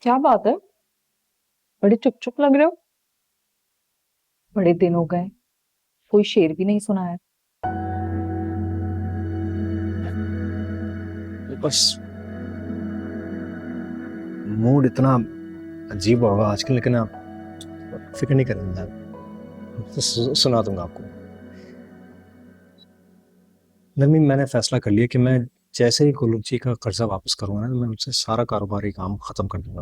क्या बात है? बड़े चुप चुप लग रहे हो। बड़े दिन हो गए, कोई शेर भी नहीं सुनाया। बस मूड इतना अजीब होगा आजकल, लेकिन आप फिक्र नहीं करें, मैं सुना दूंगा आपको। नरमी, मैंने फैसला कर लिया कि मैं जैसे ही कुलूप जी का कर्जा वापस करूंगा ना, मैं उनसे सारा कारोबारी काम खत्म कर दूंगा।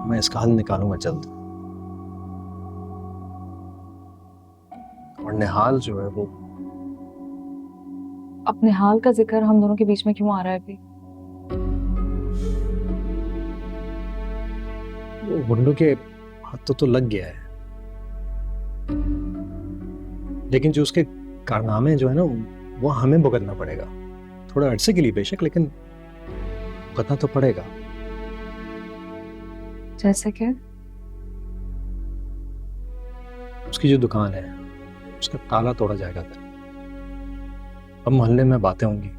मैं इसका हल निकालूंगा जल्द। और निहाल जो है वो अपने हाल का जिक्र हम दोनों के बीच में क्यों आ रहा है अभी? गुंडों के हाथों तो लग गया है, लेकिन जो उसके कारनामे जो है ना, वो हमें भुगतना पड़ेगा। थोड़ा अरसे के लिए बेशक, लेकिन भुगतना तो पड़ेगा। जैसे कि उसकी जो दुकान है उसका ताला तोड़ा जाएगा। अब मोहल्ले में बातें होंगी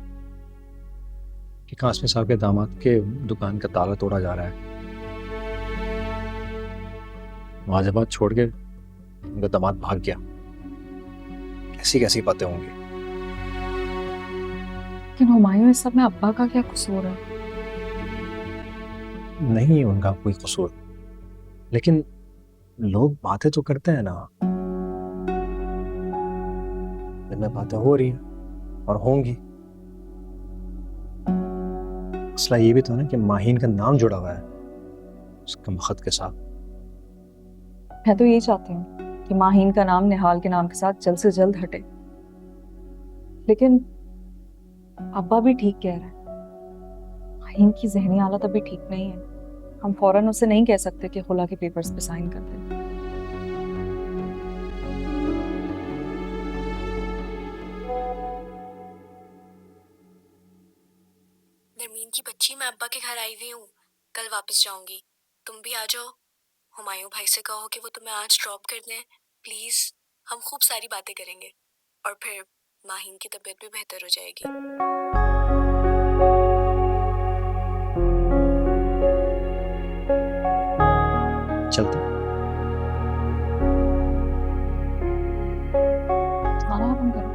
कि कासमी साहब के दामाद के दुकान का ताला तोड़ा जा रहा है। वाजिबात छोड़ के उनका दामाद भाग गया। कैसी कैसी बातें होंगी। लेकिन हुमायूं, इस सब में अब्बा का क्या कसूर है? नहीं है उनका कोई कसूर, लेकिन लोग बातें तो करते हैं ना। इनमें बातें हो रही हैं और होंगी। मसला ये भी तो है ना कि माहीन का नाम जुड़ा हुआ है उसका मखत के साथ। मैं तो यही चाहती हूँ कि माहीन का नाम निहाल के नाम के साथ जल्द से जल्द हटे, लेकिन अब्बा भी ठीक कह रहे हैं। माहीन की जहनी हालत अभी ठीक नहीं है। हम फौरन उसे नहीं कह सकते कि खुला के पेपर्स पे साइन कर दे। नरमीन की बच्ची, मैं अब्बा के घर आई हुई हूँ। कल वापस जाऊंगी, तुम भी आ जाओ। हुमायूं भाई से कहो कि वो तुम्हें आज ड्रॉप कर दें प्लीज। हम खूब सारी बातें करेंगे और फिर माहीन की तबीयत भी बेहतर हो जाएगी। चलते। खाना खत्म करो।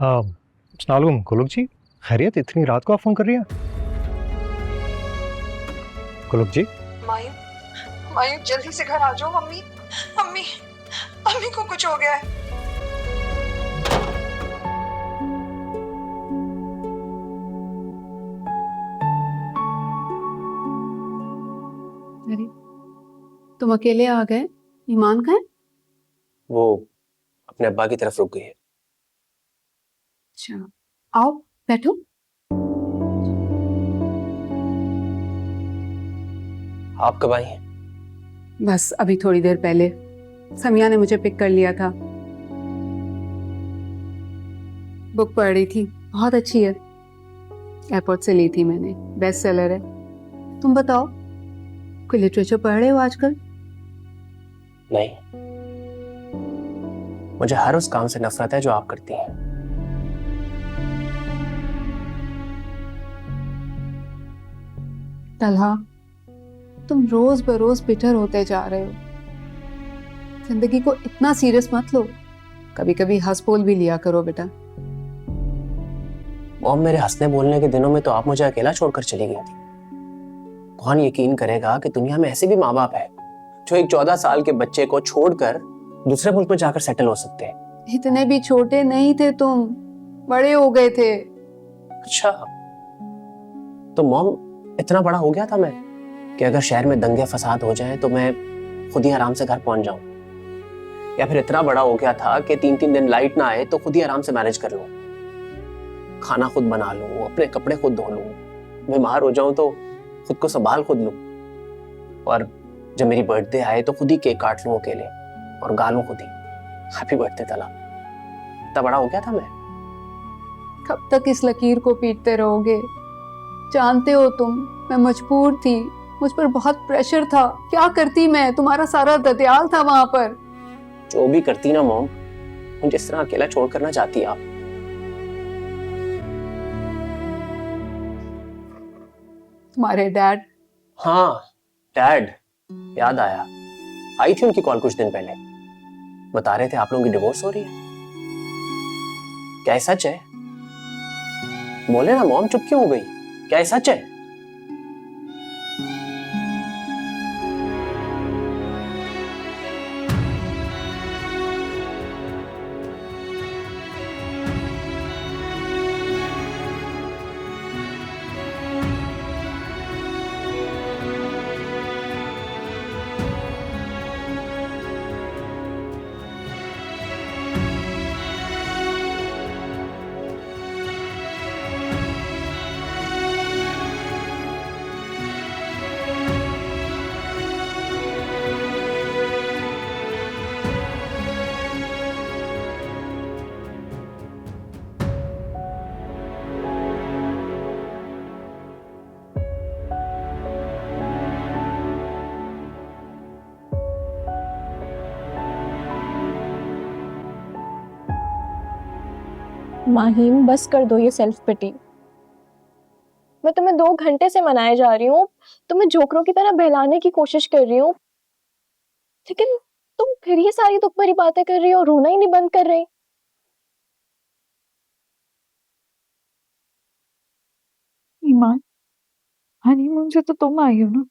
अस्सलाम कुलुक जी, खैरियत? इतनी रात को आप फोन कर रही हैं? कुलुक जी, मायूं, मायूं जल्दी से घर आ जाओ। मम्मी मम्मी मम्मी को कुछ हो गया है। अरे, तुम अकेले आ गए? ईमान कहाँ है? वो अपने अब्बा की तरफ रुक गई है। अच्छा, आओ बैठो। आप कब आई हैं? बस अभी थोड़ी देर पहले समिया ने मुझे पिक कर लिया था। बुक पढ़ रही थी, बहुत अच्छी है। एयरपोर्ट से ली थी मैंने, बेस्ट सेलर है। तुम बताओ, कोई लिटरेचर पढ़ रहे हो आजकल? नहीं, मुझे हर उस काम से नफरत है जो आप करती हैं। तलहा, तुम रोज बरोज बिटर होते जा रहे हो। जिंदगी को इतना सीरियस मत लो, कभी कभी हंस बोल भी लिया करो बेटा। और मेरे हंसने बोलने के दिनों में तो आप मुझे अकेला छोड़कर चली गई थी। कौन यकीन करेगा कि दुनिया में ऐसे भी माँ बाप है जो एक 14 साल के बच्चे को छोड़कर दूसरे मुल्क में जाकर सेटल हो सकते हैं। इतने भी छोटे नहीं थे तुम, बड़े हो गए थे। अच्छा, तो मॉम इतना बड़ा हो गया था मैं कि अगर शहर में दंगे फसाद हो जाए तो मैं खुद ही आराम से घर पहुंच जाऊं, या फिर इतना बड़ा हो गया था कि 3-3 दिन लाइट ना आए तो खुद ही आराम से मैनेज कर लूं, खाना खुद बना लूं, अपने कपड़े खुद धो लूं, बीमार हो जाऊं तो खुद को संभाल खुद लूं, और जब मेरी बर्थडे आए तो खुद ही केक काट लूं अकेले और गा लूं खुद ही हैप्पी बर्थडे तला। इतना बड़ा हो गया था मैं। कब तक इस लकीर को पीटते रहोगे? जानते हो तुम, मैं मजबूर थी, मुझ पर बहुत प्रेशर था। क्या करती मैं? तुम्हारा सारा ददियाल था वहां पर। जो भी करती ना मॉम, मुझे जिस तरह अकेला छोड़ करना चाहती आप। तुम्हारे डैड? हाँ, डैड, याद आया, आई थी उनकी कॉल कुछ दिन पहले, बता रहे थे आप लोगों की डिवोर्स हो रही है। क्या ये सच है? बोले ना मॉम, चुप क्यों हो गई? क्या ये सच है? माहीम, बस कर दो ये सेल्फ पिटी। मैं तुम्हें 2 घंटे से मनाए जा रही हूँ, तुम्हें जोकरों की तरह बहलाने की कोशिश कर रही हूँ, लेकिन तुम फिर ये सारी दुख भरी बातें कर रही हो, रोना ही नहीं बंद कर रही। ईमान, हनीमून से तो तुम आई हो ना,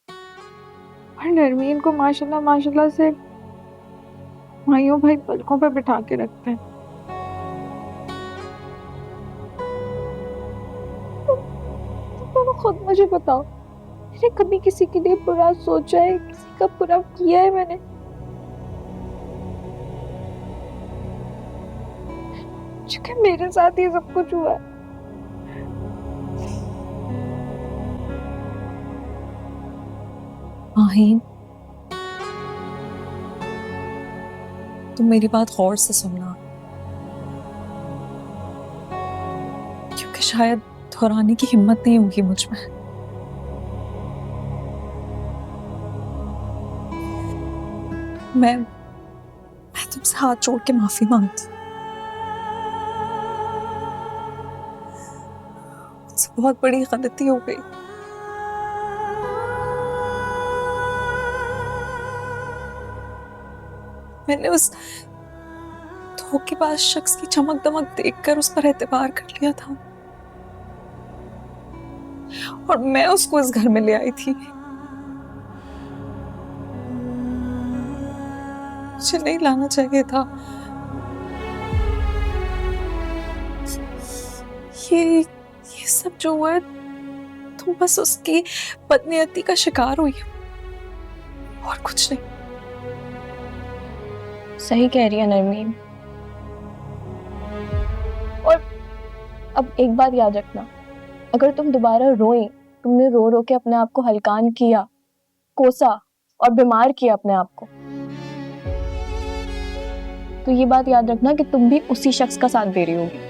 और नरमीन को माशाल्लाह माशाल्लाह से माइयों भाई पलकों पे बिठा के रखते हैं। तुम खुद मुझे बताओ, मैंने कभी किसी के लिए बुरा सोचा है? किसी का बुरा किया है मैंने? क्योंकि मेरे साथ ये सब कुछ हुआ है। माहीन, तुम मेरी बात गौर से सुनना, क्योंकि शायद दोहराने की हिम्मत नहीं होगी मुझ में। मैं तुमसे हाथ जोड़ के माफी मांगती हूँ। मुझसे बहुत बड़ी गलती हो गई। मैंने उस धोखेबाज शख्स की चमक दमक देखकर उस पर एतबार कर लिया था, और मैं उसको इस घर में ले आई थी। मुझे नहीं लाना चाहिए था। ये सब जो हुआ है, तुम बस उसकी बदनीयती का शिकार हुई और कुछ नहीं। सही कह रही है नरमीन। और अब एक बात याद रखना, अगर तुम दोबारा रोई, तुमने रो रो के अपने आप को हलकान किया, कोसा और बीमार किया अपने आप को, तो ये बात याद रखना कि तुम भी उसी शख्स का साथ दे रही होगी।